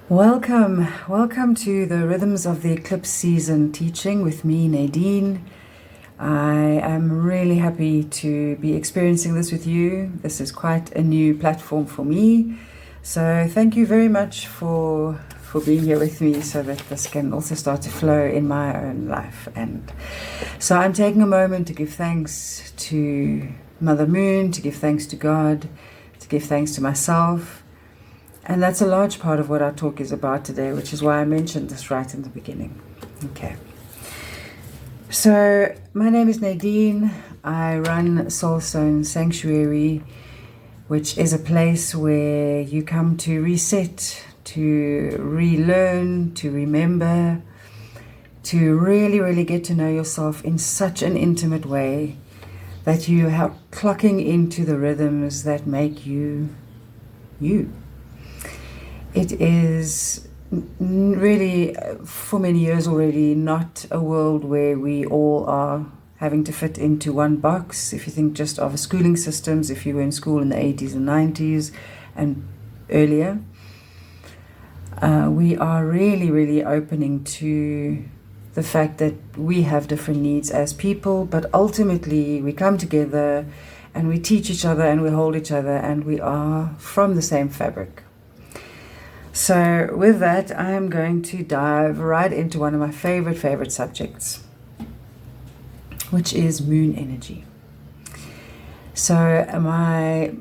Welcome to the Rhythms of the Eclipse season teaching with me, Nadine. I am really happy to be experiencing this with you. This is quite a new platform for me. So thank you very much for being here with me so that this can also start to flow in my own life. And so I'm taking a moment to give thanks to Mother Moon, to give thanks to God, to give thanks to myself. And that's a large part of what our talk is about today, which is why I mentioned this right in the beginning. Okay. So my name is Nadine. I run Soulstone Sanctuary, which is a place where you come to reset, to relearn, to remember, to really get to know yourself in such an intimate way that you are clocking into the rhythms that make you, you. It is really, for many years already, not a world where we all are having to fit into one box. If you think just of schooling systems, if you were in school in the 80s and 90s and earlier, we are really opening to the fact that we have different needs as people, but ultimately we come together and we teach each other and we hold each other and we are from the same fabric. So with that, I am going to dive right into one of my favorite subjects, which is moon energy. So my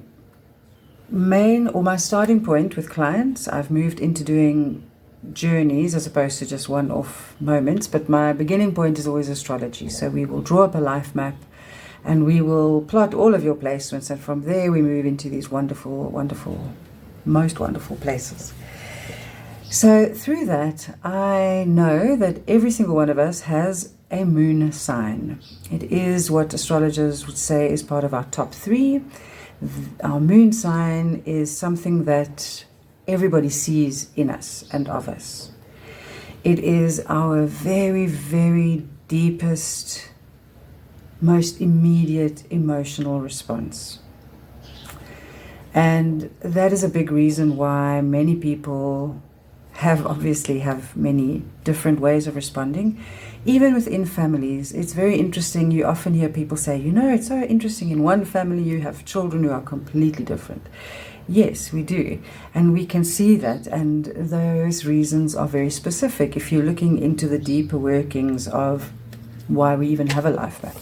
starting point with clients, I've moved into doing journeys as opposed to just one-off moments, but my beginning point is always astrology. So we will draw up a life map and we will plot all of your placements, and from there we move into these wonderful, most wonderful places. So through that, I know that every single one of us has a moon sign. It is what astrologers would say is part of our top 3. Our moon sign is something that everybody sees in us and of us. It is our very deepest, most immediate emotional response. And that is a big reason why many people have many different ways of responding. Even within families, it's very interesting. You often hear people say, it's so interesting, in one family you have children who are completely different. Yes, we do. And we can see that. And those reasons are very specific if you're looking into the deeper workings of why we even have a life map.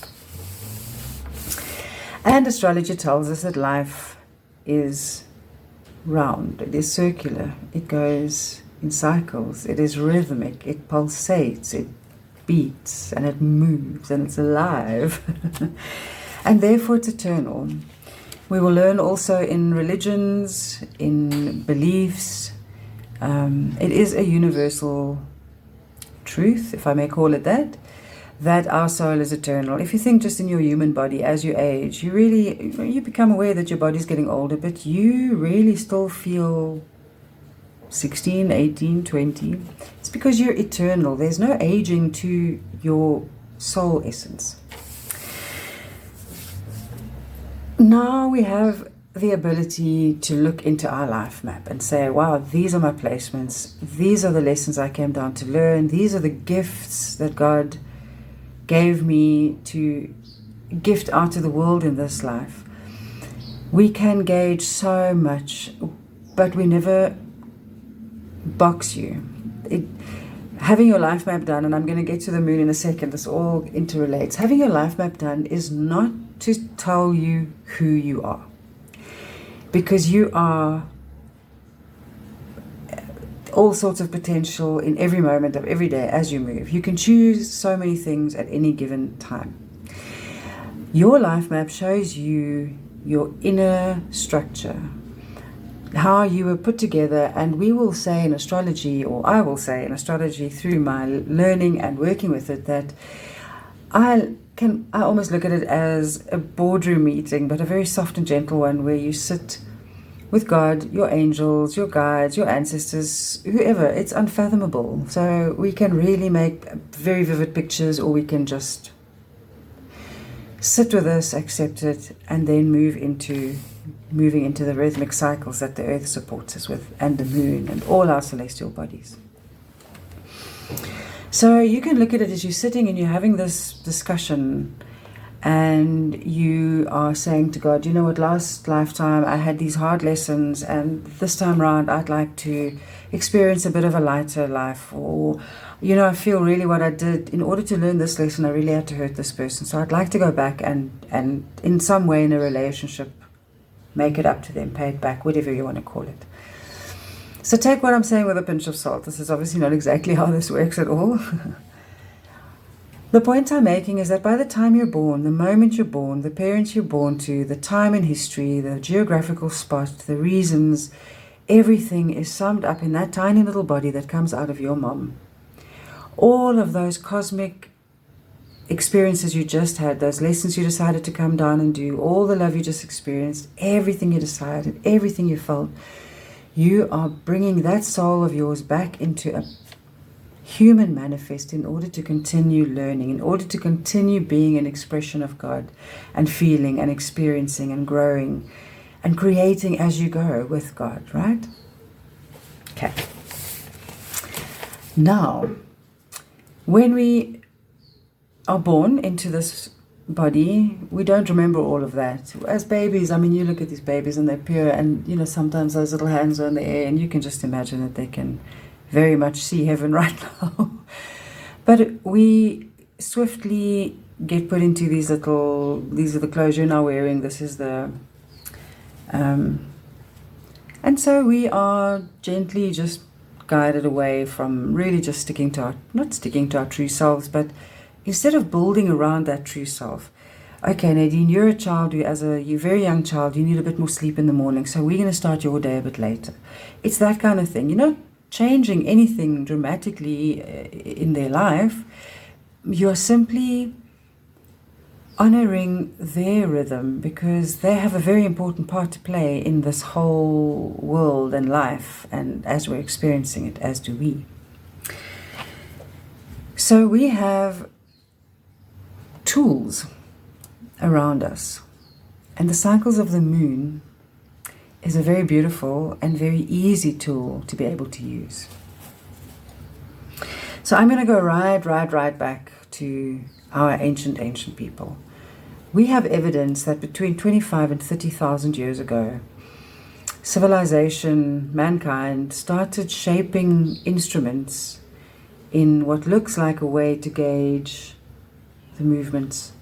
And astrology tells us that life is round, it is circular, it goes in cycles, it is rhythmic, it pulsates, it beats, and it moves, and it's alive. And therefore it's eternal. We will learn also in religions, in beliefs. It is a universal truth, if I may call it that our soul is eternal. If you think just in your human body, as you age, you become aware that your body's getting older, but you really still feel 16, 18, 20. It's because you're eternal. There's no aging to your soul essence. Now we have the ability to look into our life map and say, wow, these are my placements. These are the lessons I came down to learn. These are the gifts that God gave me to gift out to the world in this life. We can gauge so much, but we never box you. Having your life map done, and I'm going to get to the moon in a second, this all interrelates. Having your life map done is not to tell you who you are, because you are all sorts of potential in every moment of every day as you move. You can choose so many things at any given time. Your life map shows you your inner structure, how you were put together, and we will say in astrology, or I will say in astrology through my learning and working with it, that I almost look at it as a boardroom meeting, but a very soft and gentle one, where you sit with God, your angels, your guides, your ancestors, whoever. It's unfathomable. So we can really make very vivid pictures, or we can just sit with this, accept it, and then move into moving into the rhythmic cycles that the earth supports us with, and the moon, and all our celestial bodies. So you can look at it as you're sitting and you're having this discussion, and you are saying to God, you know what, last lifetime I had these hard lessons, and this time around I'd like to experience a bit of a lighter life, or you know, I feel really what I did in order to learn this lesson, I really had to hurt this person, so I'd like to go back and in some way in a relationship make it up to them, pay it back, whatever you want to call it. So take what I'm saying with a pinch of salt. This is obviously not exactly how this works at all. The point I'm making is that by the time you're born, the moment you're born, the parents you're born to, the time in history, the geographical spot, the reasons, everything is summed up in that tiny little body that comes out of your mom. All of those cosmic experiences you just had, those lessons you decided to come down and do, all the love you just experienced, everything you decided, everything you felt, you are bringing that soul of yours back into a human manifest in order to continue learning, in order to continue being an expression of God and feeling and experiencing and growing and creating as you go with God, right? Okay. Now, when we are born into this body, we don't remember all of that. As babies, I mean, you look at these babies and they're pure, and you know, sometimes those little hands are in the air and you can just imagine that they can very much see heaven right now. But we swiftly get put into these are the clothes you're now wearing, this is the and so we are gently just guided away from really just not sticking to our true selves, but instead of building around that true self. Okay, Nadine, you're a child, you're a very young child, you need a bit more sleep in the morning, so we're going to start your day a bit later. It's that kind of thing. You're not changing anything dramatically in their life. You're simply honoring their rhythm, because they have a very important part to play in this whole world and life, and as we're experiencing it, as do we. So we have tools around us, and the cycles of the moon is a very beautiful and very easy tool to be able to use. So I'm going to go right back to our ancient people. We have evidence that between 25 and 30,000 years ago, civilization, mankind, started shaping instruments in what looks like a way to gauge the movements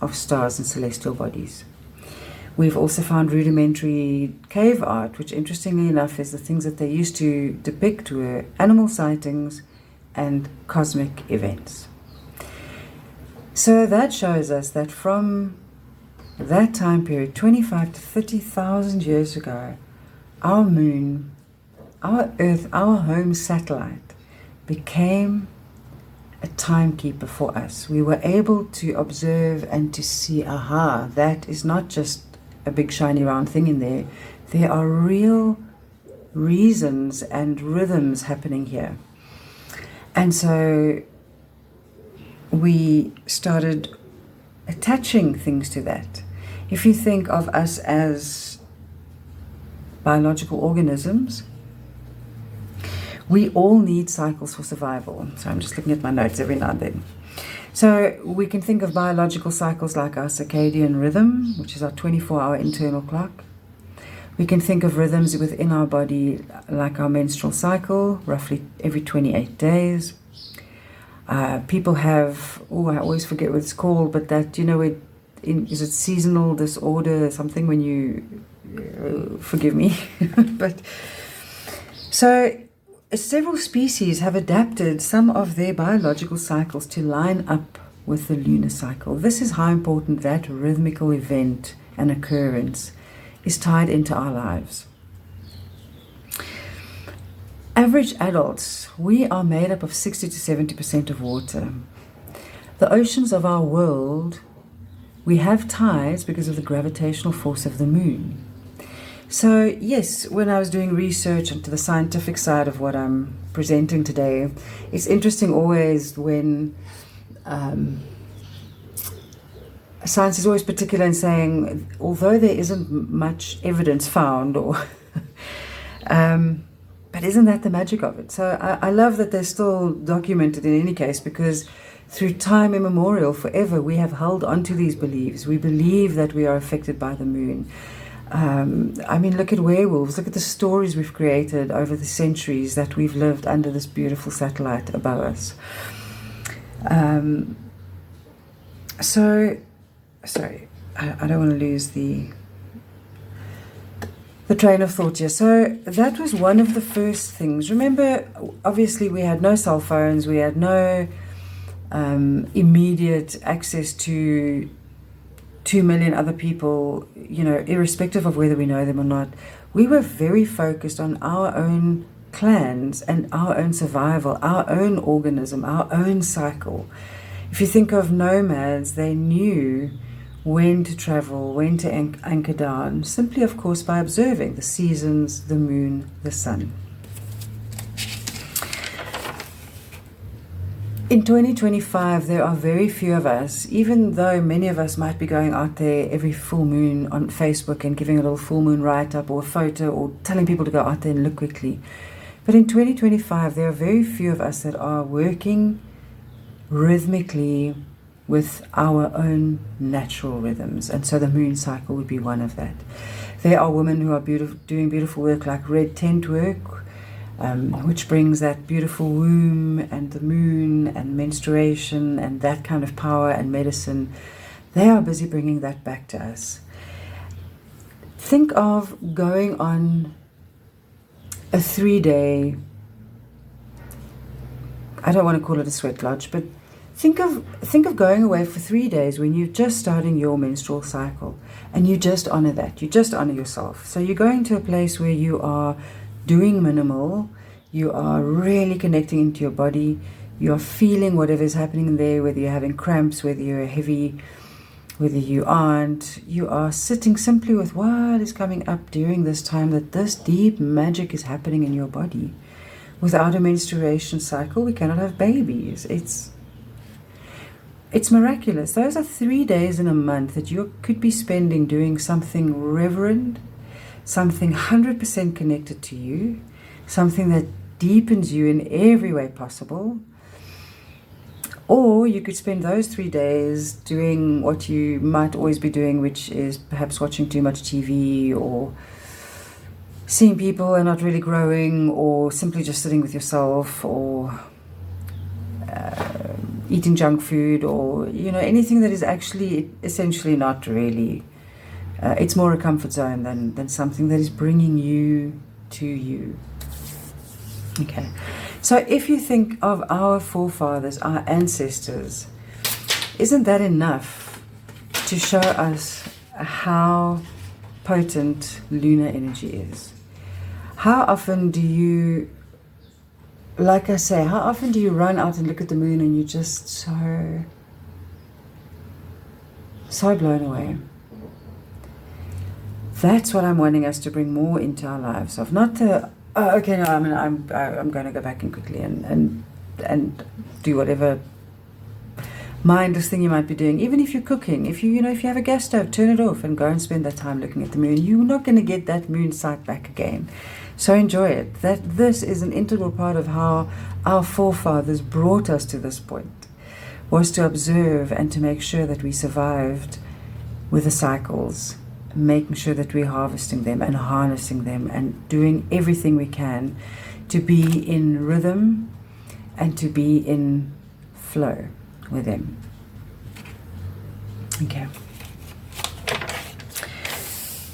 of stars and celestial bodies. We've also found rudimentary cave art, which interestingly enough is the things that they used to depict were animal sightings and cosmic events. So that shows us that from that time period, 25 to 30,000 years ago, our moon, our Earth, our home satellite became a timekeeper for us. We were able to observe and to see, aha, that is not just a big shiny round thing in there. There are real reasons and rhythms happening here. And so we started attaching things to that. If you think of us as biological organisms, we all need cycles for survival. So I'm just looking at my notes every now and then. So we can think of biological cycles like our circadian rhythm, which is our 24-hour internal clock. We can think of rhythms within our body like our menstrual cycle, roughly every 28 days. People have, I always forget what it's called, but that, you know, is it seasonal disorder, something when you, forgive me, but so several species have adapted some of their biological cycles to line up with the lunar cycle. This is how important that rhythmical event and occurrence is tied into our lives. Average adults, we are made up of 60 to 70% of water. The oceans of our world, we have tides because of the gravitational force of the moon. So yes, when I was doing research into the scientific side of what I'm presenting today, it's interesting always when science is always particular in saying, although there isn't much evidence found, or but isn't that the magic of it? So I love that they're still documented in any case, because through time immemorial, forever, we have held onto these beliefs. We believe that we are affected by the moon. I mean, look at werewolves. Look at the stories we've created over the centuries that we've lived under this beautiful satellite above us. So, sorry, I don't want to lose the train of thought here. So that was one of the first things. Remember, obviously we had no cell phones, we had no immediate access to 2 million other people, you know, irrespective of whether we know them or not. We were very focused on our own clans and our own survival, our own organism, our own cycle. If you think of nomads, they knew when to travel, when to anchor down, simply, of course, by observing the seasons, the moon, the sun. In 2025, there are very few of us, even though many of us might be going out there every full moon on Facebook and giving a little full moon write-up or a photo or telling people to go out there and look quickly. But in 2025, there are very few of us that are working rhythmically with our own natural rhythms, and so the moon cycle would be one of that. There are women who are doing beautiful work like red tent work, which brings that beautiful womb and the moon and menstruation and that kind of power and medicine. They are busy bringing that back to us. Think of going on a 3-day, I don't want to call it a sweat lodge, but think of going away for 3 days when you're just starting your menstrual cycle, and you just honor that. You just honor yourself. So you're going to a place where you are doing minimal, you are really connecting into your body, you are feeling whatever is happening there, whether you're having cramps, whether you're heavy, whether you aren't. You are sitting simply with what is coming up during this time, that this deep magic is happening in your body. Without a menstruation cycle, we cannot have babies. It's miraculous. Those are 3 days in a month that you could be spending doing something reverent, something 100% connected to you, something that deepens you in every way possible. Or you could spend those 3 days doing what you might always be doing, which is perhaps watching too much TV or seeing people and not really growing, or simply just sitting with yourself, or eating junk food, or, you know, anything that is actually essentially not really, it's more a comfort zone than something that is bringing you to you. Okay, so if you think of our forefathers, our ancestors, isn't that enough to show us how potent lunar energy is? How often do you, like I say, how often do you run out and look at the moon and you're just so blown away? That's what I'm wanting us to bring more into our lives. Of not the, oh, okay, no, I'm going to go back in quickly and do whatever mindless thing you might be doing. Even if you're cooking, if you have a gas stove, turn it off and go and spend that time looking at the moon. You're not going to get that moon sight back again. So enjoy it. This is an integral part of how our forefathers brought us to this point, was to observe and to make sure that we survived with the cycles, making sure that we're harvesting them and harnessing them and doing everything we can to be in rhythm and to be in flow with them. Okay.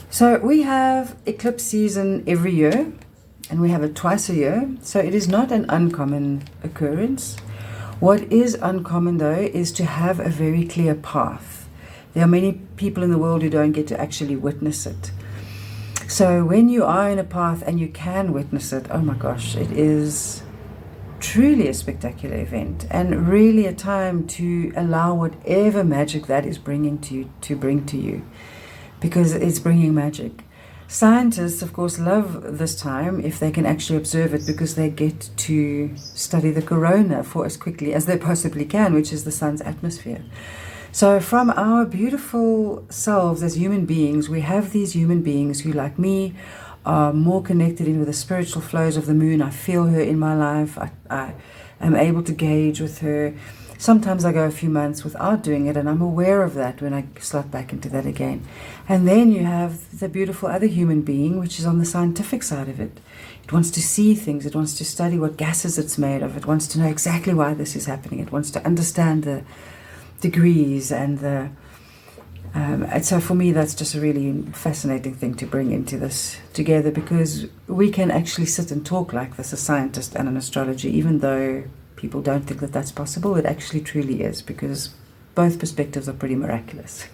So we have eclipse season every year, and we have it twice a year, so it is not an uncommon occurrence. What is uncommon, though, is to have a very clear path. There are many people in the world who don't get to actually witness it. So when you are in a path and you can witness it, oh my gosh, it is truly a spectacular event, and really a time to allow whatever magic that is bringing to bring to you, because it's bringing magic. Scientists, of course, love this time if they can actually observe it, because they get to study the corona for as quickly as they possibly can, which is the sun's atmosphere. So from our beautiful selves as human beings, we have these human beings who, like me, are more connected in with the spiritual flows of the moon. I feel her in my life. I am able to gauge with her. Sometimes I go a few months without doing it, and I'm aware of that when I slot back into that again. And then you have the beautiful other human being, which is on the scientific side of it. It wants to see things. It wants to study what gases it's made of. It wants to know exactly why this is happening. It wants to understand the degrees and the... and so for me, that's just a really fascinating thing to bring into this together, because we can actually sit and talk like this, a scientist and an astrologer, even though people don't think that that's possible. It actually truly is, because both perspectives are pretty miraculous.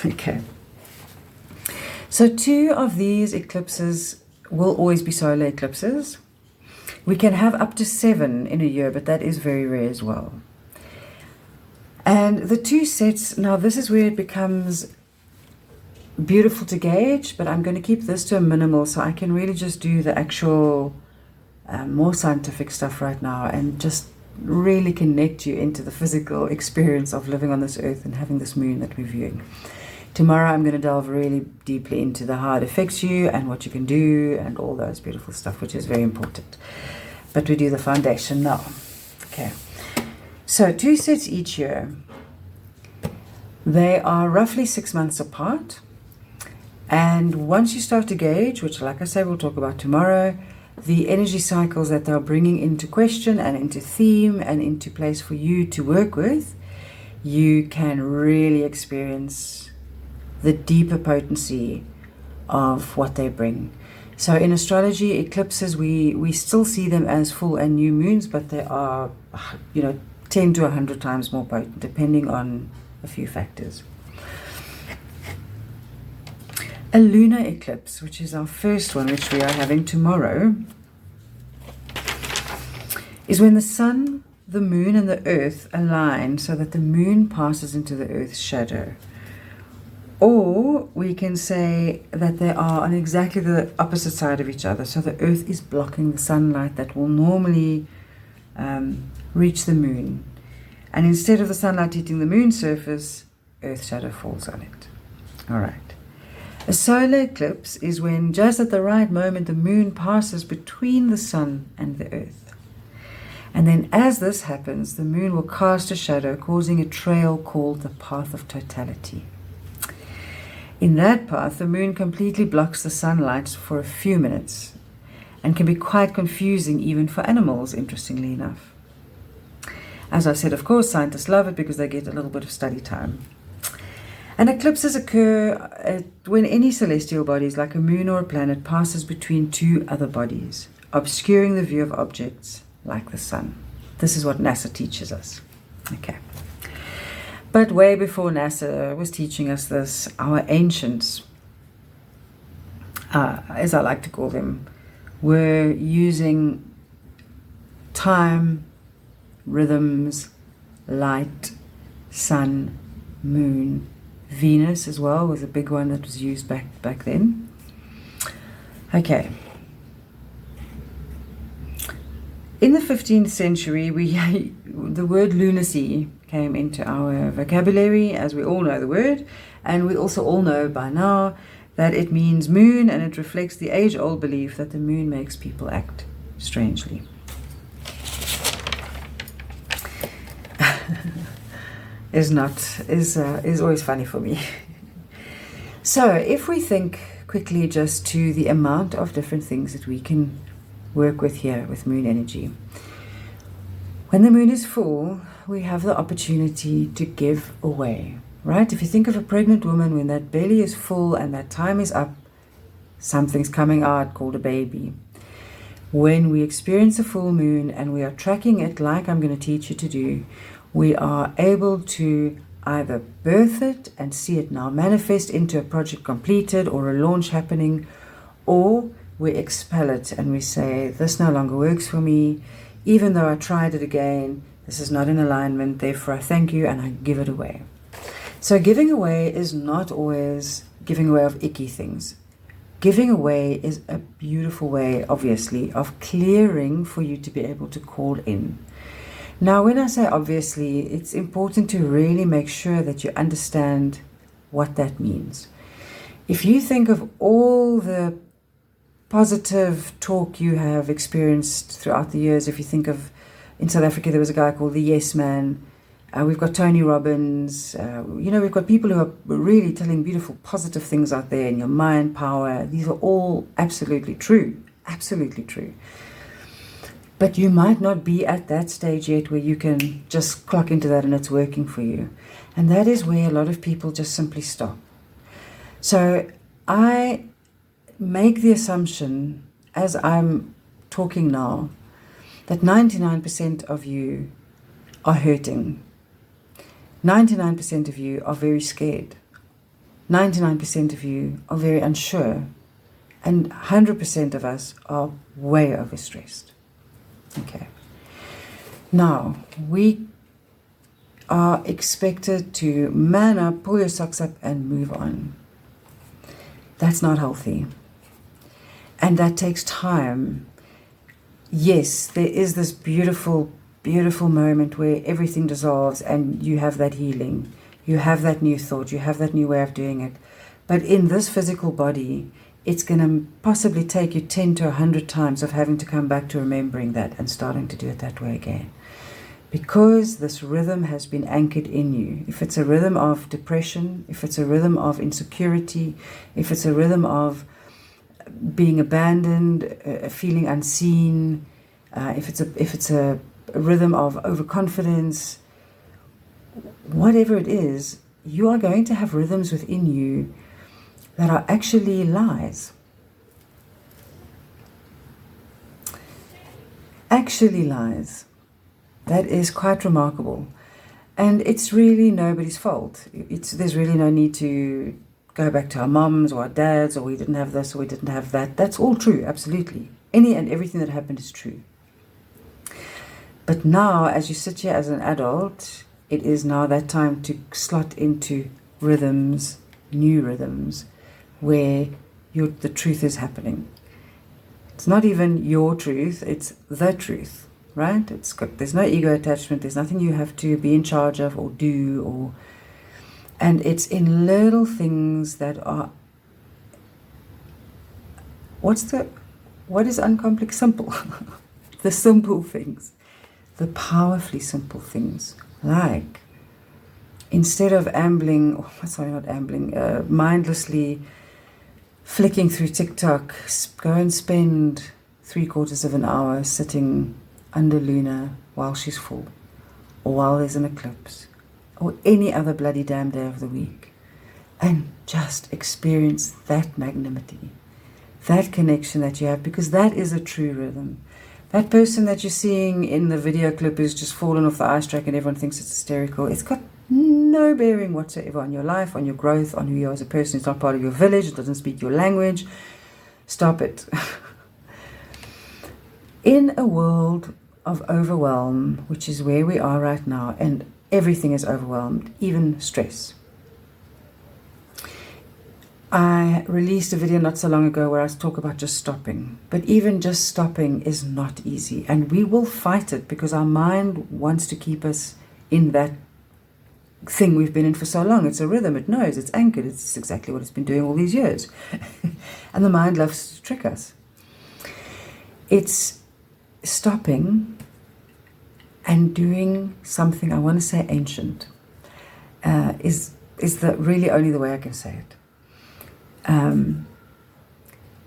Okay. So 2 of these eclipses will always be solar eclipses. We can have up to 7 in a year, but that is very rare as well. And the 2 sets, now this is where it becomes beautiful to gauge, but I'm going to keep this to a minimal so I can really just do the actual more scientific stuff right now and just really connect you into the physical experience of living on this earth and having this moon that we're viewing. Tomorrow I'm going to delve really deeply into how it affects you and what you can do and all those beautiful stuff, which is very important. But we do the foundation now. Okay. So 2 sets each year. They are roughly 6 months apart. And once you start to gauge, which like I say we'll talk about tomorrow, the energy cycles that they're bringing into question and into theme and into place for you to work with, you can really experience the deeper potency of what they bring. So in astrology, eclipses, we still see them as full and new moons, but they are, 10 to 100 times more potent, depending on a few factors. A lunar eclipse, which is our first one, which we are having tomorrow, is when the sun, the moon, and the earth align so that the moon passes into the earth's shadow. Or we can say that they are on exactly the opposite side of each other. So the earth is blocking the sunlight that will normally reach the moon. And instead of the sunlight hitting the moon's surface, earth shadow falls on it. All right. A solar eclipse is when, just at the right moment, the moon passes between the sun and the earth. And then as this happens, the moon will cast a shadow, causing a trail called the path of totality. In that path, the moon completely blocks the sunlight for a few minutes and can be quite confusing even for animals, interestingly enough. As I said, of course, scientists love it because they get a little bit of study time. And eclipses occur when any celestial bodies, like a moon or a planet, passes between 2 other bodies, obscuring the view of objects like the sun. This is what NASA teaches us. Okay. But way before NASA was teaching us this, our ancients, as I like to call them, were using time, rhythms, light, sun, moon. Venus as well was a big one that was used back then. Okay. In the 15th century, the word lunacy came into our vocabulary, as we all know the word, and we also all know by now that it means moon, and it reflects the age-old belief that the moon makes people act strangely. is always funny for me. So if we think quickly just to the amount of different things that we can work with here with moon energy. When the moon is full, we have the opportunity to give away, right? If you think of a pregnant woman, when that belly is full and that time is up, something's coming out called a baby. When we experience a full moon and we are tracking it like I'm going to teach you to do, we are able to either birth it and see it now manifest into a project completed or a launch happening, or we expel it and we say, this no longer works for me, even though I tried it again, this is not in alignment, therefore I thank you and I give it away. So giving away is not always giving away of icky things. Giving away is a beautiful way, obviously, of clearing for you to be able to call in. Now, when I say obviously, it's important to really make sure that you understand what that means. If you think of all the positive talk you have experienced throughout the years, if you think of, in South Africa, there was a guy called the Yes Man. We've got Tony Robbins. We've got people who are really telling beautiful, positive things out there in your mind, power. These are all absolutely true. Absolutely true. But you might not be at that stage yet where you can just clock into that and it's working for you. And that is where a lot of people just simply stop. So I make the assumption, as I'm talking now, that 99% of you are hurting. 99% of you are very scared. 99% of you are very unsure. And 100% of us are way overstressed. Okay. Now, we are expected to man up, pull your socks up, and move on. That's not healthy. And that takes time. Yes, there is this beautiful, beautiful moment where everything dissolves and you have that healing. You have that new thought. You have that new way of doing it. But in this physical body, it's going to possibly take you 10 to 100 times of having to come back to remembering that and starting to do it that way again. Because this rhythm has been anchored in you. If it's a rhythm of depression, if it's a rhythm of insecurity, if it's a rhythm of being abandoned, feeling unseen, if it's a rhythm of overconfidence, whatever it is, you are going to have rhythms within you that are actually lies. Actually lies. That is quite remarkable. And it's really nobody's fault. There's really no need to go back to our moms or our dads, or we didn't have this or we didn't have that. That's all true, absolutely. Any and everything that happened is true. But now, as you sit here as an adult, it is now that time to slot into rhythms, new rhythms, where the truth is happening. It's not even your truth, it's the truth, right? There's no ego attachment, there's nothing you have to be in charge of or do, and it's in little things that are, what is uncomplex? Simple. The simple things, the powerfully simple things, like instead of mindlessly flicking through TikTok, go and spend 3/4 of an hour sitting under Luna while she's full, or while there's an eclipse, or any other bloody damn day of the week, and just experience that magnanimity, that connection that you have, because that is a true rhythm. That person that you're seeing in the video clip who's just fallen off the ice track and everyone thinks it's hysterical, it's got no bearing whatsoever on your life, on your growth, on who you are as a person. It's not part of your village, it doesn't speak your language. Stop it. In a world of overwhelm, which is where we are right now, and everything is overwhelmed, even stress. I released a video not so long ago where I talk about just stopping. But even just stopping is not easy, and we will fight it because our mind wants to keep us in that thing we've been in for so long. It's a rhythm, it knows, it's anchored, it's exactly what it's been doing all these years. And the mind loves to trick us. It's stopping and doing something, I want to say ancient, is really only the way I can say it.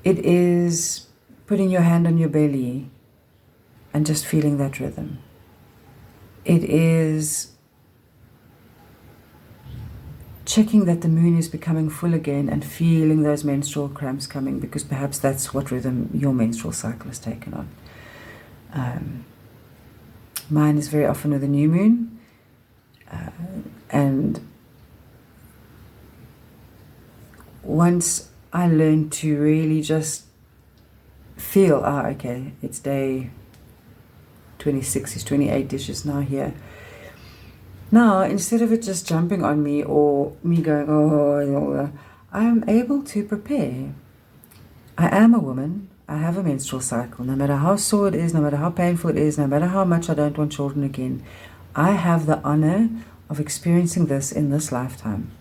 It is putting your hand on your belly and just feeling that rhythm. It is checking that the moon is becoming full again and feeling those menstrual cramps coming, because perhaps that's what rhythm your menstrual cycle has taken on. Mine is very often with a new moon, and once I learned to really just feel, okay, it's day 26, it's 28 dishes now here. Now, instead of it just jumping on me or me going, I am able to prepare. I am a woman. I have a menstrual cycle, no matter how sore it is, no matter how painful it is, no matter how much I don't want children again, I have the honor of experiencing this in this lifetime.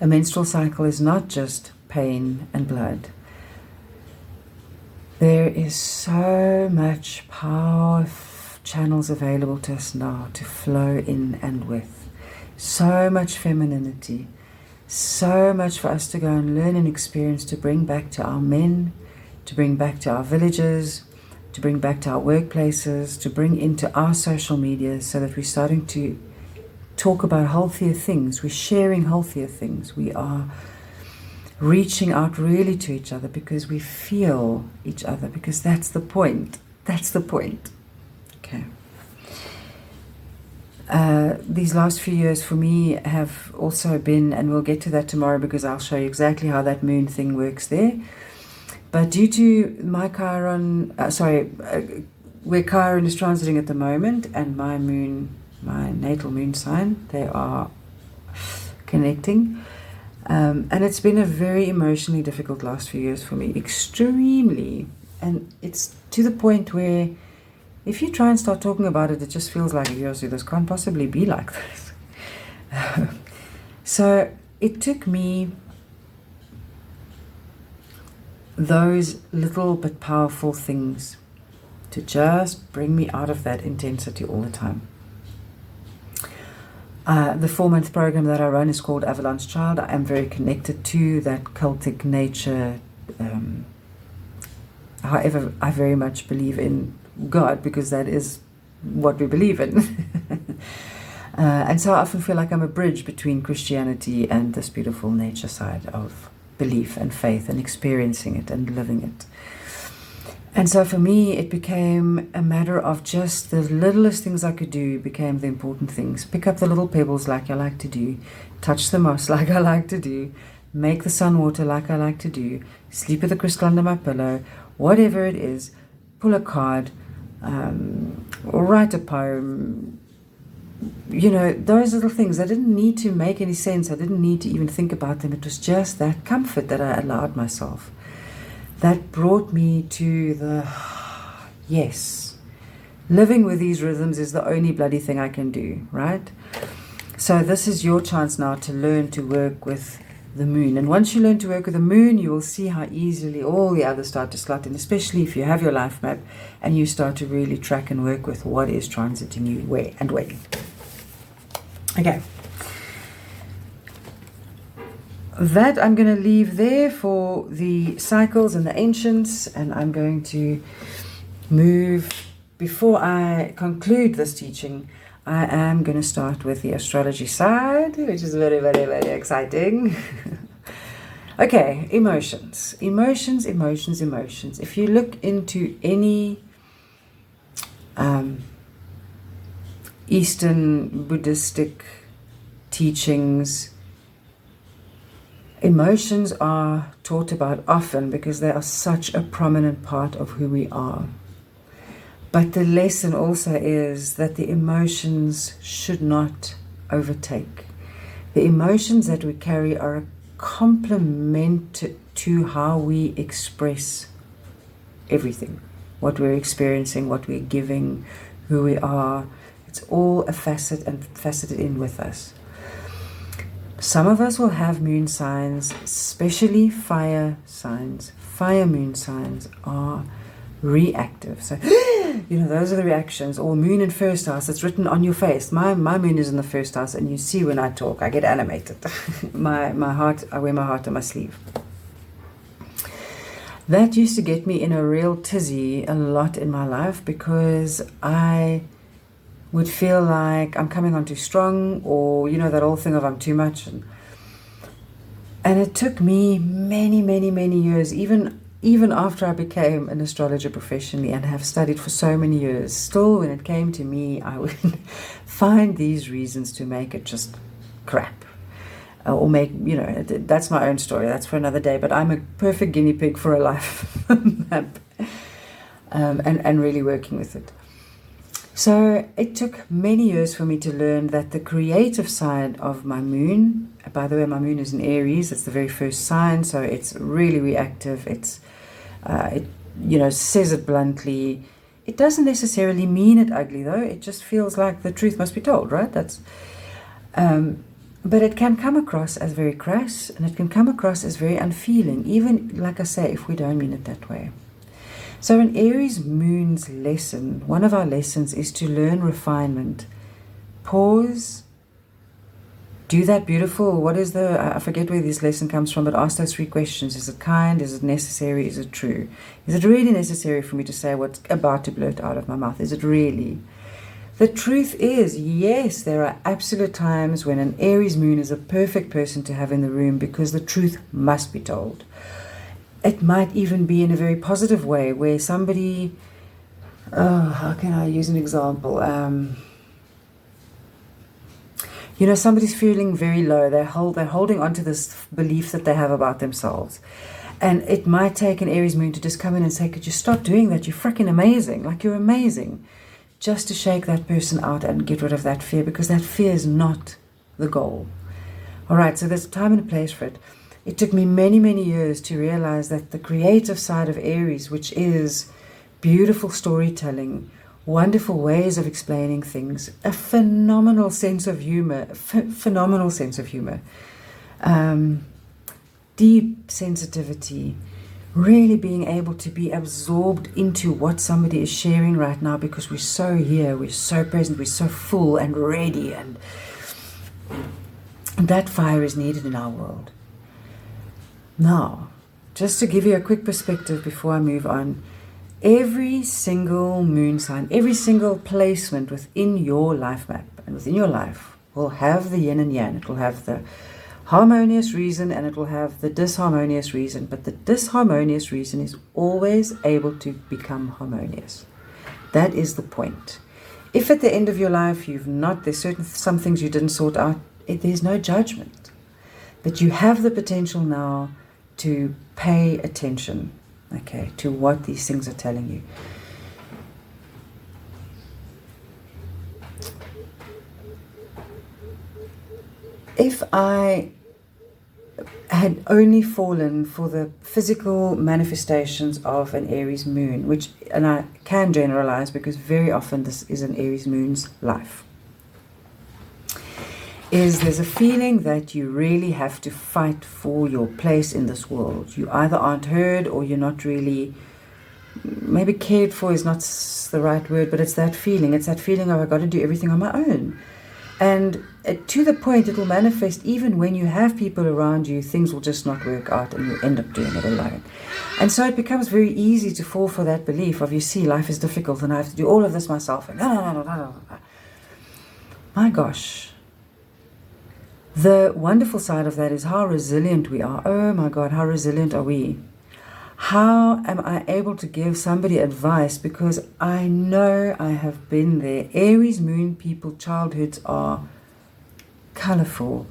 A menstrual cycle is not just pain and blood. There is so much power channels available to us now to flow in and with. So much femininity. So much for us to go and learn and experience, to bring back to our men, to bring back to our villages, to bring back to our workplaces, to bring into our social media, so that we're starting to talk about healthier things. We're sharing healthier things. We are reaching out really to each other because we feel each other, because that's the point. That's the point. Okay. These last few years for me have also been, and we'll get to that tomorrow because I'll show you exactly how that moon thing works there. But due to my Chiron, where Chiron is transiting at the moment, and my moon, my natal moon sign, they are connecting. And it's been a very emotionally difficult last few years for me, extremely. And it's to the point where if you try and start talking about it, it just feels like, Yosi, this can't possibly be like this. So it took me those little but powerful things to just bring me out of that intensity all the time. The 4-month program that I run is called Avalanche Child. I am very connected to that Celtic nature. However, I very much believe in God, because that is what we believe in. And so I often feel like I'm a bridge between Christianity and this beautiful nature side of belief and faith and experiencing it and living it. And so for me, it became a matter of just the littlest things I could do became the important things. Pick up the little pebbles like I like to do, touch the moss like I like to do, make the sun water like I like to do, sleep with a crystal under my pillow, whatever it is, pull a card, or write a poem. You know, those little things. I didn't need to make any sense. I didn't need to even think about them. It was just that comfort that I allowed myself. That brought me to the, yes, living with these rhythms is the only bloody thing I can do, right? So this is your chance now to learn to work with the moon. And once you learn to work with the moon, you will see how easily all the others start to slot in, especially if you have your life map and you start to really track and work with what is transiting you where and when. Okay. That I'm going to leave there for the cycles and the ancients, and I'm going to move, before I conclude this teaching, I am going to start with the astrology side, which is very, very, very exciting. Okay, emotions. Emotions. If you look into any Eastern Buddhistic teachings, emotions are taught about often because they are such a prominent part of who we are. But the lesson also is that the emotions should not overtake. The emotions that we carry are a complement to how we express everything, what we're experiencing, what we're giving, who we are. It's all a facet and faceted in with us. Some of us will have moon signs, especially fire signs. Fire moon signs are reactive. So, you know, those are the reactions. Or moon in first house, it's written on your face. My moon is in the first house, and you see when I talk, I get animated. my heart, I wear my heart on my sleeve. That used to get me in a real tizzy a lot in my life, because I would feel like I'm coming on too strong, or, you know, that old thing of I'm too much. And it took me many, many, many years, even after I became an astrologer professionally and have studied for so many years, still when it came to me, I would find these reasons to make it just crap. Or make, you know, that's my own story, that's for another day, but I'm a perfect guinea pig for a life map, and really working with it. So it took many years for me to learn that the creative side of my moon, by the way, my moon is in Aries, it's the very first sign, so it's really reactive, it's It, says it bluntly. It doesn't necessarily mean it ugly, though. It just feels like the truth must be told, right? But it can come across as very crass, and it can come across as very unfeeling, even, like I say, if we don't mean it that way. So in Aries Moon's lesson, one of our lessons is to learn refinement. Pause. Do that beautiful, I forget where this lesson comes from, but ask those 3 questions. Is it kind? Is it necessary? Is it true? Is it really necessary for me to say what's about to blurt out of my mouth? Is it really? The truth is, yes, there are absolute times when an Aries moon is a perfect person to have in the room because the truth must be told. It might even be in a very positive way where somebody, how can I use an example? Somebody's feeling very low. They're holding on to this belief that they have about themselves. And it might take an Aries moon to just come in and say, could you stop doing that? You're freaking amazing. Like, you're amazing. Just to shake that person out and get rid of that fear, because that fear is not the goal. All right, so there's a time and a place for it. It took me many, many years to realize that the creative side of Aries, which is beautiful storytelling, wonderful ways of explaining things, a phenomenal sense of humor, deep sensitivity, really being able to be absorbed into what somebody is sharing right now, because we're so here, we're so present, we're so full and ready, and that fire is needed in our world. Now, just to give you a quick perspective before I move on, every single moon sign, every single placement within your life map and within your life will have the yin and yang. It will have the harmonious reason and it will have the disharmonious reason, but the disharmonious reason is always able to become harmonious. That is the point. If at the end of your life there's some things you didn't sort out, there's no judgment, but you have the potential now to pay attention, okay, to what these things are telling you. If I had only fallen for the physical manifestations of an Aries moon, and I can generalize because very often this is an Aries moon's life, there's a feeling that you really have to fight for your place in this world. You either aren't heard or you're not really, maybe cared for is not the right word, but it's that feeling. It's that feeling of, I've got to do everything on my own. And to the point it will manifest even when you have people around you, things will just not work out and you end up doing it alone. And so it becomes very easy to fall for that belief of, you see, life is difficult and I have to do all of this myself. And no. My gosh. The wonderful side of that is how resilient we are. Oh my God, how resilient are we? How am I able to give somebody advice? Because I know I have been there. Aries moon people, childhoods are colorful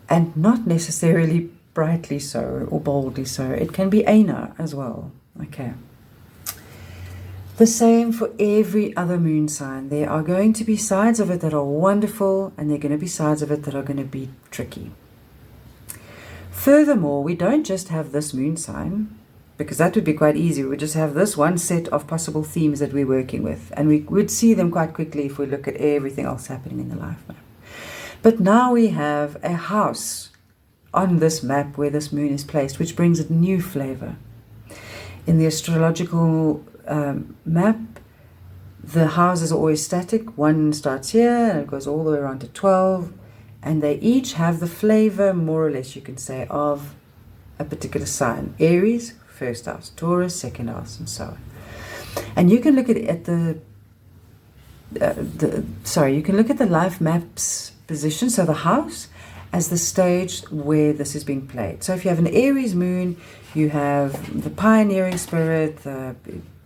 and not necessarily brightly so or boldly so. It can be Aina as well. Okay. The same for every other moon sign. There are going to be sides of it that are wonderful, and there are going to be sides of it that are going to be tricky. Furthermore, we don't just have this moon sign, because that would be quite easy. We would just have this one set of possible themes that we're working with, and we would see them quite quickly if we look at everything else happening in the life map. But now we have a house on this map where this moon is placed, which brings a new flavor. In the astrological map, the houses are always static. One starts here and it goes all the way around to 12, and they each have the flavor, more or less you can say, of a particular sign. Aries, first house; Taurus, second house, and so on. And you can look at the life map's position, so the house, as the stage where this is being played. So if you have an Aries moon, you have the pioneering spirit, the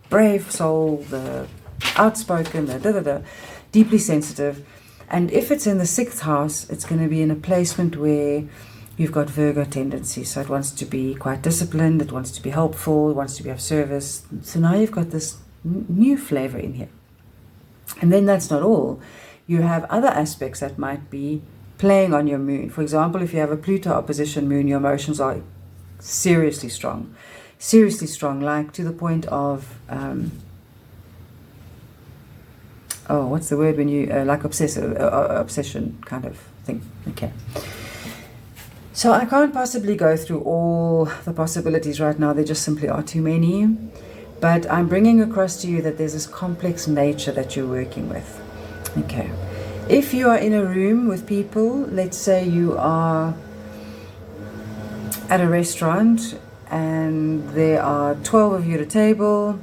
brave soul, the outspoken, the deeply sensitive. And if it's in the 6th house, it's going to be in a placement where you've got Virgo tendency. So it wants to be quite disciplined, it wants to be helpful, it wants to be of service. So now you've got this new flavor in here. And then that's not all. You have other aspects that might be playing on your moon. For example, if you have a Pluto opposition moon, your emotions are seriously strong. seriously strong, like to the point of, what's the word when you, like obsession kind of thing. Okay. So I can't possibly go through all the possibilities right now. There just simply are too many. But I'm bringing across to you that there's this complex nature that you're working with. Okay. If you are in a room with people, let's say you are at a restaurant and there are 12 of you at a table,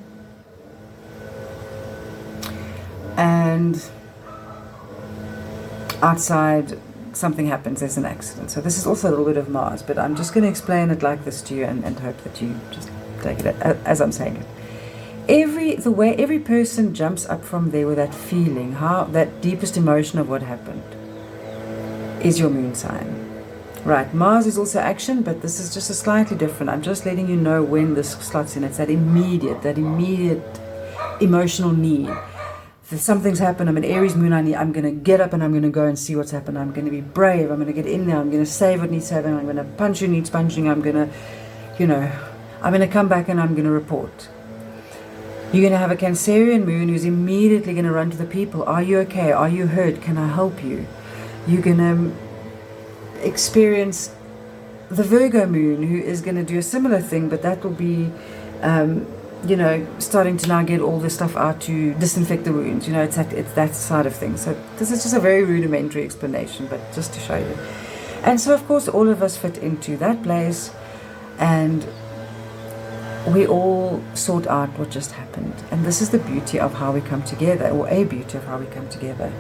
and outside something happens, there's an accident. So this is also a little bit of Mars, but I'm just going to explain it like this to you and hope that you just take it as I'm saying it. The way every person jumps up from there with that feeling, how that deepest emotion of what happened, is your moon sign. Right, Mars is also action, but this is just a slightly different. I'm just letting you know when this slots in. It's that immediate emotional need. If something's happened, I'm an Aries moon, I'm going to get up and I'm going to go and see what's happened. I'm going to be brave. I'm going to get in there. I'm going to save what needs saving. I'm going to punch who needs punching. I'm going to come back and I'm going to report. You're going to have a Cancerian moon who's immediately going to run to the people. Are you okay? Are you hurt? Can I help you? You're going to experience the Virgo moon, who is going to do a similar thing, but that will be, starting to now get all this stuff out to disinfect the wounds. It's that side of things. So this is just a very rudimentary explanation, but just to show you. And so, of course, all of us fit into that place, and we all sort out what just happened. And this is the beauty of how we come together, or a beauty of how we come together.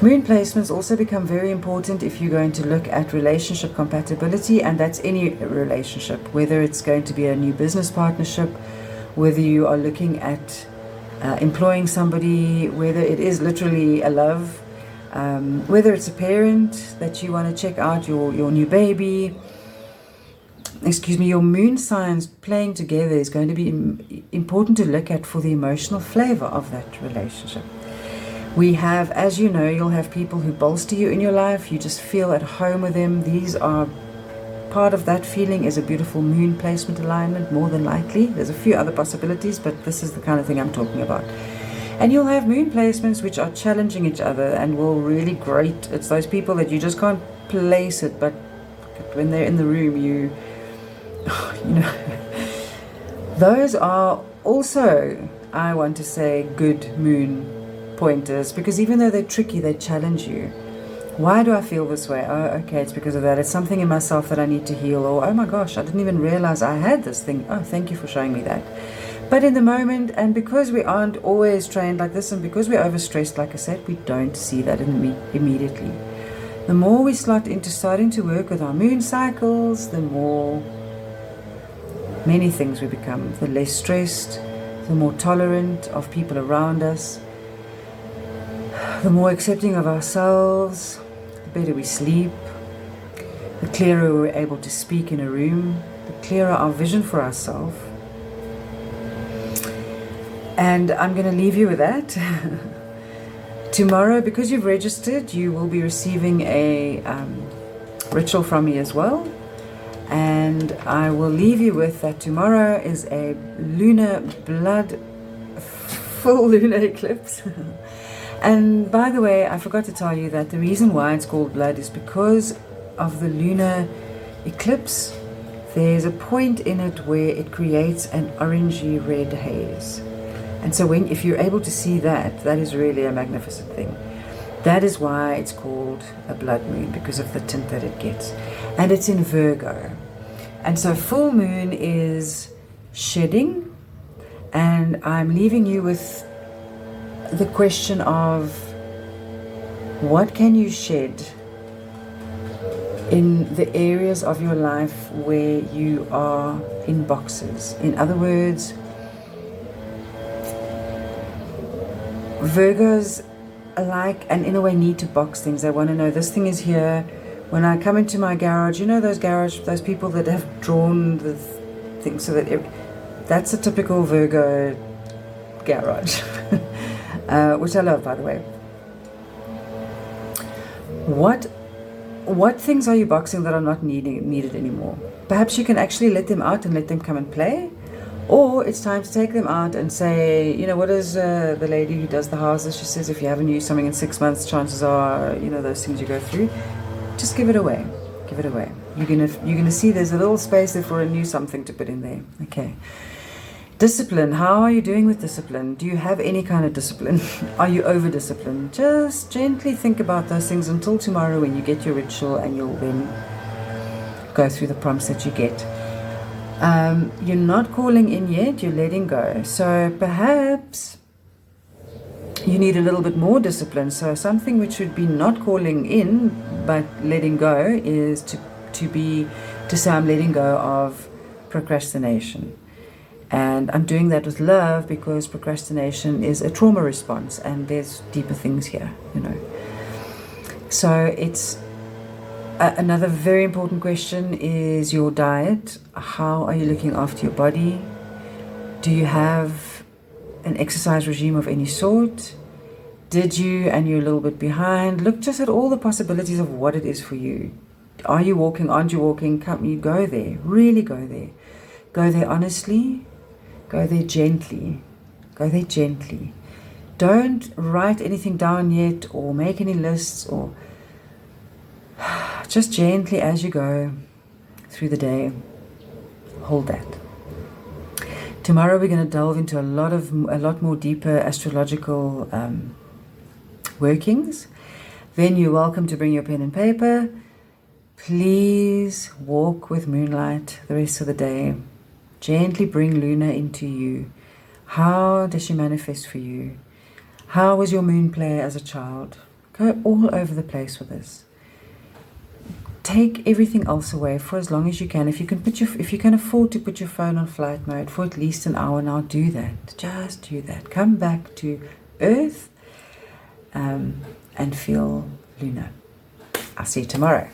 Moon placements also become very important if you're going to look at relationship compatibility, and that's any relationship, whether it's going to be a new business partnership, whether you are looking at employing somebody, whether it is literally a love, whether it's a parent that you want to check out your new baby. Your moon signs playing together is going to be important to look at for the emotional flavor of that relationship. We have, as you know, you'll have people who bolster you in your life. You just feel at home with them. These are part of that feeling is a beautiful moon placement alignment, more than likely. There's a few other possibilities, but this is the kind of thing I'm talking about. And you'll have moon placements which are challenging each other and will really grate. It's those people that you just can't place it, but when they're in the room, those are also, I want to say, good moon pointers, because even though they're tricky, they challenge you. Why do I feel this way? Oh, okay, it's because of that. It's something in myself that I need to heal. Or, oh my gosh, I didn't even realize I had this thing. Oh, thank you for showing me that. But in the moment, and because we aren't always trained like this, and because we're overstressed, like I said, we don't see that immediately. The more we slot into starting to work with our moon cycles, the more many things we become. The less stressed, the more tolerant of people around us, the more accepting of ourselves, the better we sleep, the clearer we're able to speak in a room, the clearer our vision for ourselves. And I'm going to leave you with that. Tomorrow, because you've registered, you will be receiving a ritual from me as well. And I will leave you with that tomorrow is a full lunar eclipse. And by the way, I forgot to tell you that the reason why it's called blood is because of the lunar eclipse. There's a point in it where it creates an orangey red haze. And so if you're able to see that, that is really a magnificent thing. That is why it's called a blood moon, because of the tint that it gets. And it's in Virgo. And so full moon is shedding. And I'm leaving you with the question of what can you shed in the areas of your life where you are in boxes. In other words, Virgos alike and in a way need to box things. They want to know this thing is here. When I come into my garage, those people that have drawn the thing so that that's a typical Virgo garage. Which I love, by the way. What what things are you boxing that are not needed anymore? Perhaps you can actually let them out and let them come and play. Or it's time to take them out and say, you know, what is the lady who does the houses? She says if you haven't used something in 6 months, chances are, you know, those things you go through, just give it away. Give it away. You're gonna see there's a little space there for a new something to put in there. Okay. Discipline. How are you doing with discipline? Do you have any kind of discipline? Are you over disciplined? Just gently think about those things until tomorrow when you get your ritual, and you'll then go through the prompts that you get. You're not calling in yet, you're letting go. So perhaps you need a little bit more discipline. So something which would be not calling in but letting go is to say I'm letting go of procrastination. And I'm doing that with love, because procrastination is a trauma response, and there's deeper things here, you know. So it's another very important question is your diet. How are you looking after your body? Do you have an exercise regime of any sort? Did you, and you're a little bit behind? Look just at all the possibilities of what it is for you. Are you walking? Aren't you walking? Come, you go there. Really go there. Go there honestly. Go there gently. Go there gently. Don't write anything down yet or make any lists, or just gently as you go through the day. Hold that. Tomorrow we're going to delve into a lot more deeper astrological workings. Then you're welcome to bring your pen and paper. Please walk with moonlight the rest of the day. Gently bring Luna into you. How does she manifest for you? How was your moon play as a child? Go all over the place with this. Take everything else away for as long as you can. If you can afford to put your phone on flight mode for at least an hour now, do that. Just do that. Come back to Earth and feel Luna. I'll see you tomorrow.